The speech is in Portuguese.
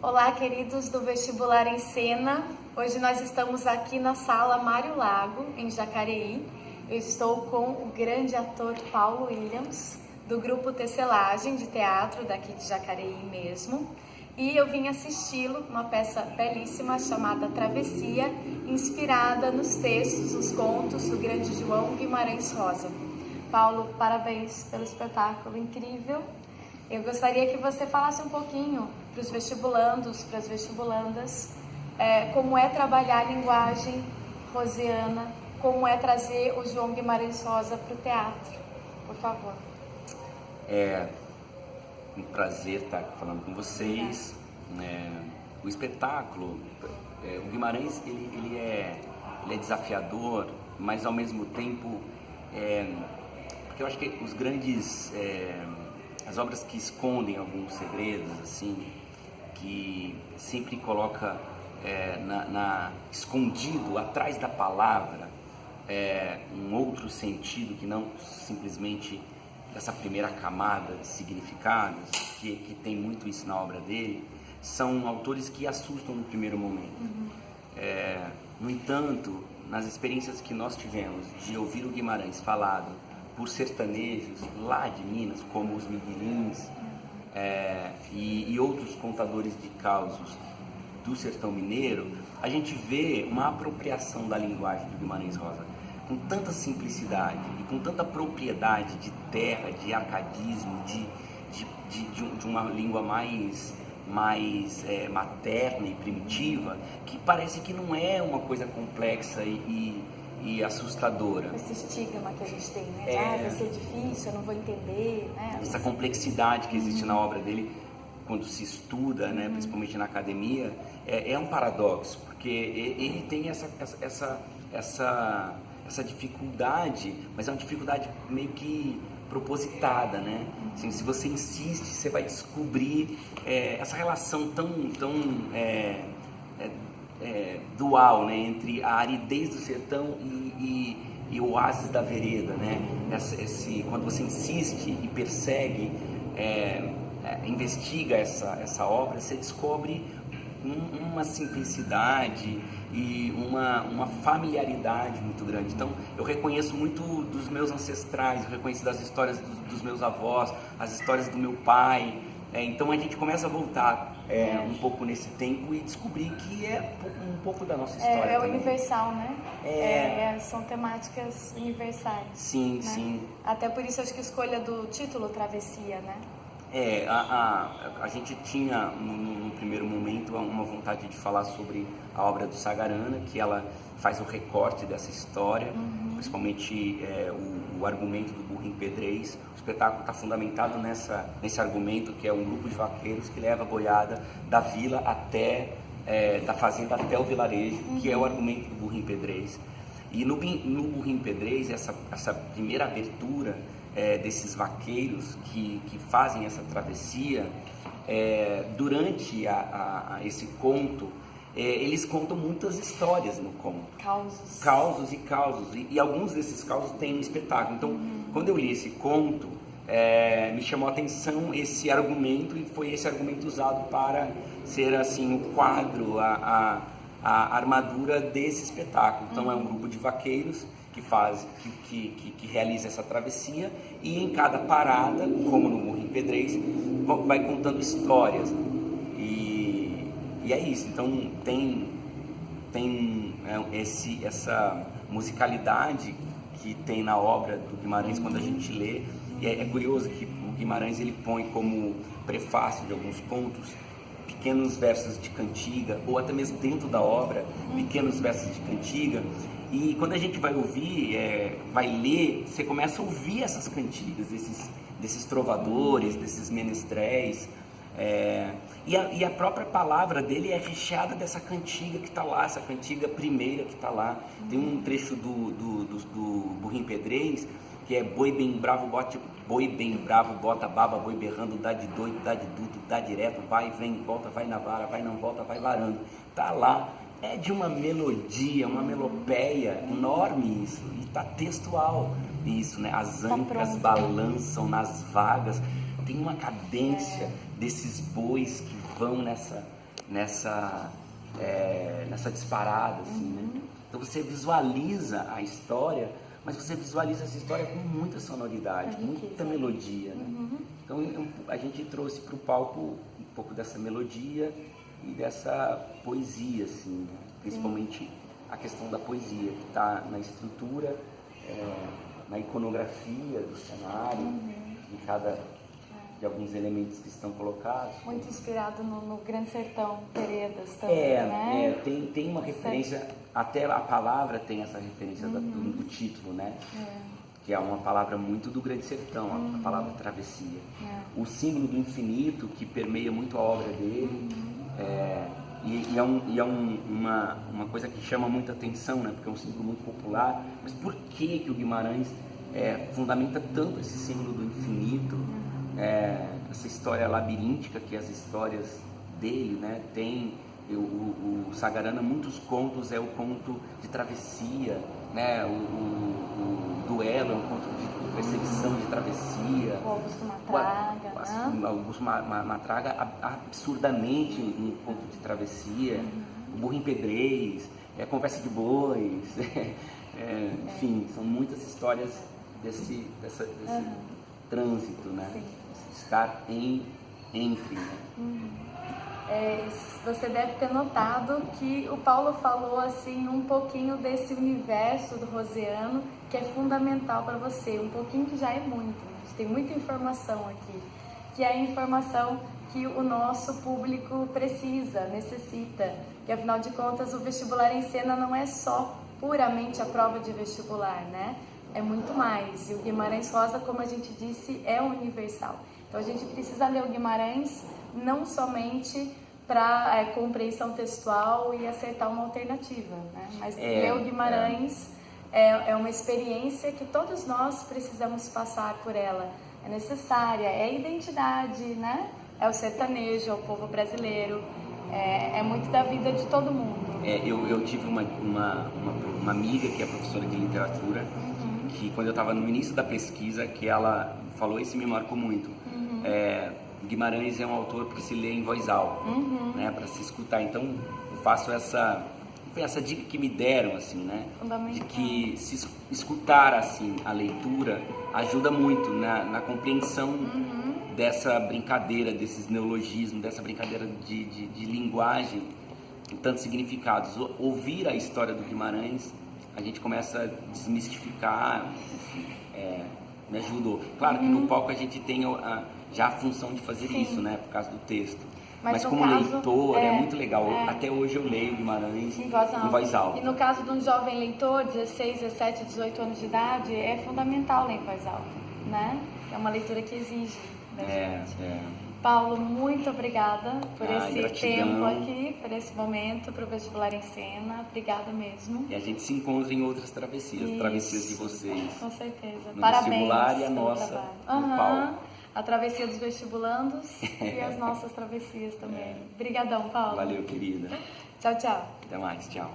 Olá, queridos do Vestibular em Cena. Hoje nós estamos aqui na Sala Mário Lago, em Jacareí. Eu estou com o grande ator Paulo Williams, do grupo Tecelagem de teatro daqui de Jacareí mesmo. E eu vim assisti-lo, uma peça belíssima chamada Travessia, inspirada nos textos, nos contos do grande João Guimarães Rosa. Paulo, parabéns pelo espetáculo incrível. Eu gostaria que você falasse um pouquinho para os vestibulandos, para as vestibulandas, como é trabalhar a linguagem rosiana, como é trazer o João Guimarães Rosa para o teatro, por favor. É um prazer estar falando com vocês. O espetáculo, o Guimarães, ele é desafiador, mas ao mesmo tempo, porque eu acho que os grandes, as obras que escondem alguns segredos, assim, que sempre coloca escondido atrás da palavra um outro sentido que não simplesmente essa primeira camada de significados, que tem muito isso na obra dele, são autores que assustam no primeiro momento. No entanto, nas experiências que nós tivemos de ouvir o Guimarães falado por sertanejos lá de Minas, como os Miguelins e outros contadores de causos do sertão mineiro, a gente vê uma apropriação da linguagem do Guimarães Rosa com tanta simplicidade e com tanta propriedade de terra, de arcadismo, de uma língua mais materna e primitiva, que parece que não é uma coisa complexa e assustadora. Esse estigma que a gente tem, né? Vai ser difícil, eu não vou entender, né? Essa complexidade que existe na obra dele, quando se estuda, né, principalmente na academia, é um paradoxo, porque ele tem essa dificuldade, mas é uma dificuldade meio que propositada, né? Assim, se você insiste, você vai descobrir essa relação tão dual, né, entre a aridez do sertão e o oásis da vereda, né? Quando você insiste e persegue, investiga essa obra, você descobre uma simplicidade e uma familiaridade muito grande. Então, eu reconheço muito dos meus ancestrais, eu reconheço das histórias dos meus avós, as histórias do meu pai. Então, a gente começa a voltar um pouco nesse tempo e descobrir que é um pouco da nossa história. É universal, né? São temáticas universais. Sim, né? Sim. Até por isso, acho que a escolha do título Travessia, né? A gente tinha no primeiro momento uma vontade de falar sobre a obra do Sagarana, que ela faz o recorte dessa história, principalmente o argumento do burro empedrez. O espetáculo está fundamentado nesse argumento, que é um grupo de vaqueiros que leva a boiada da vila da fazenda até o vilarejo, que é o argumento do burro empedrez. E no burro empedrez, essa primeira abertura desses vaqueiros que fazem essa travessia, durante esse conto, eles contam muitas histórias no conto. Causos. E alguns desses causos têm um espetáculo. Então, quando eu li esse conto, me chamou a atenção esse argumento, e foi esse argumento usado para ser assim o quadro, a armadura desse espetáculo. Então, é um grupo de vaqueiros que realiza essa travessia, e em cada parada, como no burro empedrez, vai contando histórias, e é isso. Então tem essa musicalidade que tem na obra do Guimarães quando a gente lê, e é curioso que o Guimarães ele põe como prefácio de alguns contos pequenos versos de cantiga, ou até mesmo dentro da obra, pequenos versos de cantiga. E quando a gente vai ouvir, vai ler, você começa a ouvir essas cantigas, desses trovadores, desses menestréis. E a própria palavra dele é recheada dessa cantiga que está lá, essa cantiga primeira que está lá. Tem um trecho do Burro Empedrez, que é boi bem bravo, bota baba, boi berrando, dá de doido, dá de duto, dá direto, vai, vem, volta, vai na vara, vai, não volta, vai varando. Tá lá. É de uma melodia, uma melopeia enorme isso, e tá textual isso, né? As ancas balançam nas vagas, tem uma cadência desses bois que vão nessa disparada, assim, né? Então você visualiza a história, mas você visualiza essa história com muita sonoridade, muita melodia, né? Então a gente trouxe para o palco um pouco dessa melodia e dessa poesia, assim, né? Principalmente a questão da poesia, que está na estrutura, na iconografia do cenário, de alguns elementos que estão colocados. Muito inspirado no Grande Sertão, Veredas também, né? Tem uma referência, até a palavra tem essa referência do título, né? Que é uma palavra muito do Grande Sertão, a palavra travessia. O símbolo do infinito, que permeia muito a obra dele, e é uma coisa que chama muita atenção, né? Porque é um símbolo muito popular. Mas por que o Guimarães fundamenta tanto esse símbolo do infinito? Essa história labiríntica que as histórias dele, né, tem. O Sagarana, muitos contos é o conto de travessia, né? O duelo é um conto de perseguição, de travessia. O Augusto Matraga, o Augusto Matraga, absurdamente um conto de travessia. O Burro em Pedrez, Conversa de Bois, enfim, são muitas histórias desse trânsito, né? Sim. Estar entre, né? Você deve ter notado que o Paulo falou assim um pouquinho desse universo do Rosiano, que é fundamental para você, um pouquinho que já é muito, né? A gente tem muita informação aqui, que é a informação que o nosso público precisa, necessita, que afinal de contas o vestibular em cena não é só puramente a prova de vestibular, né? É muito mais, e o Guimarães Rosa, como a gente disse, é universal. Então a gente precisa ler o Guimarães não somente para compreensão textual e acertar uma alternativa, né? Mas ler o Guimarães é uma experiência que todos nós precisamos passar por ela. É necessária, é a identidade, né? É o sertanejo, é o povo brasileiro, é muito da vida de todo mundo. Eu tive uma amiga que é professora de literatura, que quando eu estava no início da pesquisa, que ela falou, isso me marcou muito. Guimarães é um autor para se ler em voz alta, né, para se escutar. Então eu faço essa dica que me deram, assim, né, de que se escutar assim a leitura ajuda muito na compreensão dessa brincadeira, desses neologismos, dessa brincadeira de linguagem com tantos significados. Ouvir a história do Guimarães, a gente começa a desmistificar, enfim, me ajudou. Claro que no palco a gente tem já a função de fazer isso, né, por causa do texto. Mas como leitor é muito legal. Até hoje eu leio Guimarães em voz alta. E no caso de um jovem leitor, 16, 17, 18 anos de idade, é fundamental ler em voz alta, né? É uma leitura que exige da gente. Paulo, muito obrigada por esse tempo aqui, por esse momento, para o Vestibular em Cena. Obrigada mesmo. E a gente se encontra em outras travessias, travessias de vocês. Com certeza. No Parabéns vestibular e a nossa no palco. A travessia dos vestibulandos e as nossas travessias também. Obrigadão, Paulo. Valeu, querida. Tchau, tchau. Até mais, tchau.